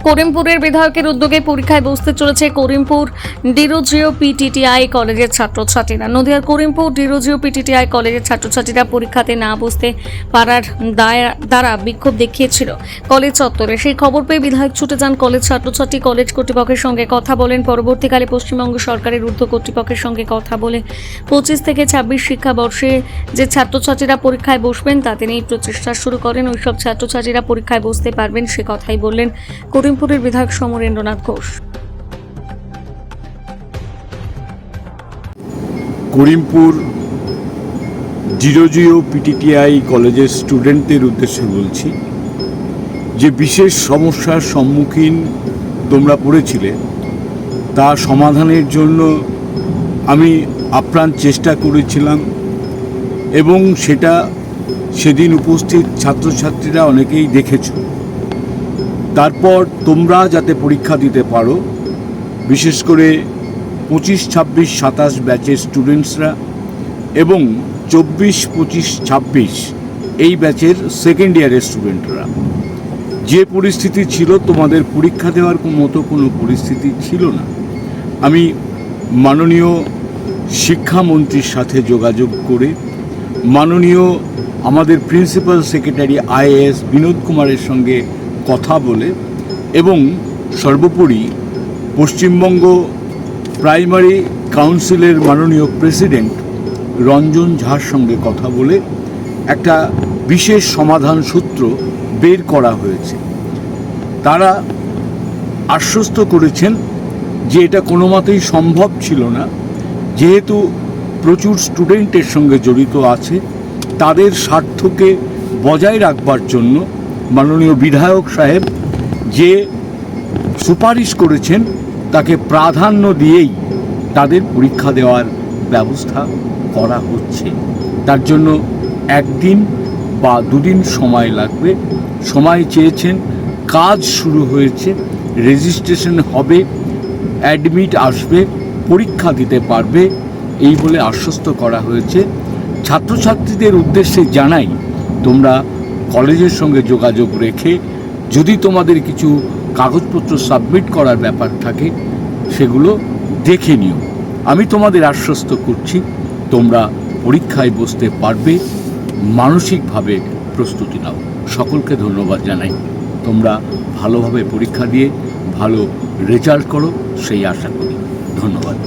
করিমপুরের বিধায়কের উদ্যোগে পরীক্ষায় বসতে চলেছে করিমপুর ডিরোজিও পিটিটিআই কলেজের ছাত্রছাত্রীরা। নদিয়ার করিমপুর ডিরোজিও পিটিটিআই কলেজের ছাত্রছাত্রীরা পরীক্ষাতে না বসতে পারার দ্বারা বিক্ষোভ দেখিয়েছিল কলেজ চত্বরে। সেই খবর পেয়ে বিধায়ক ছুটে যান কলেজ ছাত্রছাত্রী। কলেজ কর্তৃপক্ষের সঙ্গে কথা বলেন। পরবর্তীকালে পশ্চিমবঙ্গ সরকারের ঊর্ধ্ব কর্তৃপক্ষের সঙ্গে কথা বলে 25 থেকে 26 শিক্ষাবর্ষে যে ছাত্রছাত্রীরা পরীক্ষায় বসবেন তাতে নিয়ে প্রচেষ্টা শুরু করেন। ওইসব ছাত্রছাত্রীরা পরীক্ষায় বসতে পারবেন সে কথাই বললেন করিমপুরের বিধায়ক সমরেন্দ্রনাথ ঘোষ। করিমপুর ডিরোজিও পিটিটিআই কলেজের স্টুডেন্টদের উদ্দেশ্যে বলছি যে বিশেষ সমস্যার সম্মুখীন তোমরা পড়েছিলে তা সমাধানের জন্য আমি আপ্রাণ চেষ্টা করেছিলাম এবং সেটা সেদিন উপস্থিত ছাত্রছাত্রীরা অনেকেই দেখেছো। তারপর তোমরা যাতে পরীক্ষা দিতে পারো, বিশেষ করে 25, 26, 27 ব্যাচের স্টুডেন্টসরা এবং 24, 25, 26 এই ব্যাচের সেকেন্ড ইয়ারের স্টুডেন্টরা, যে পরিস্থিতি ছিল তোমাদের পরীক্ষা দেওয়ার মতো কোনো পরিস্থিতি ছিল না। আমি মাননীয় শিক্ষামন্ত্রীর সাথে যোগাযোগ করে মাননীয় আমাদের প্রিন্সিপাল সেক্রেটারি আইএএস বিনোদ কুমারের সঙ্গে কথা বলে এবং সর্বোপরি পশ্চিমবঙ্গ প্রাইমারি কাউন্সিলের মাননীয় প্রেসিডেন্ট রঞ্জন ঝার সঙ্গে কথা বলে একটা বিশেষ সমাধান সূত্র বের করা হয়েছে। তারা আশ্বস্ত করেছেন যে এটা কোনো মতেই সম্ভব ছিল না, যেহেতু প্রচুর স্টুডেন্টের সঙ্গে জড়িত আছে, তাদের স্বার্থকে বজায় রাখবার জন্য মাননীয় বিধায়ক সাহেব যে সুপারিশ করেছেন তাকে প্রাধান্য দিয়েই তাদের পরীক্ষা দেওয়ার ব্যবস্থা করা হচ্ছে। তার জন্য একদিন বা দুদিন সময় লাগবে, সময় চেয়েছেন। কাজ শুরু হয়েছে, রেজিস্ট্রেশন হবে, অ্যাডমিট আসবে, পরীক্ষা দিতে পারবে এই বলে আশ্বস্ত করা হয়েছে। ছাত্রছাত্রীদের উদ্দেশ্যে জানাই, তোমরা কলেজের সঙ্গে যোগাযোগ রেখে যদি তোমাদের কিছু কাগজপত্র সাবমিট করার ব্যাপার থাকে সেগুলো দেখে নিও। আমি তোমাদের আশ্বস্ত করছি তোমরা পরীক্ষায় বসতে পারবে। মানসিকভাবে প্রস্তুতি নাও। সকলকে ধন্যবাদ জানাই। তোমরা ভালোভাবে পরীক্ষা দিয়ে ভালো রেজাল্ট করো সেই আশা করি। ধন্যবাদ।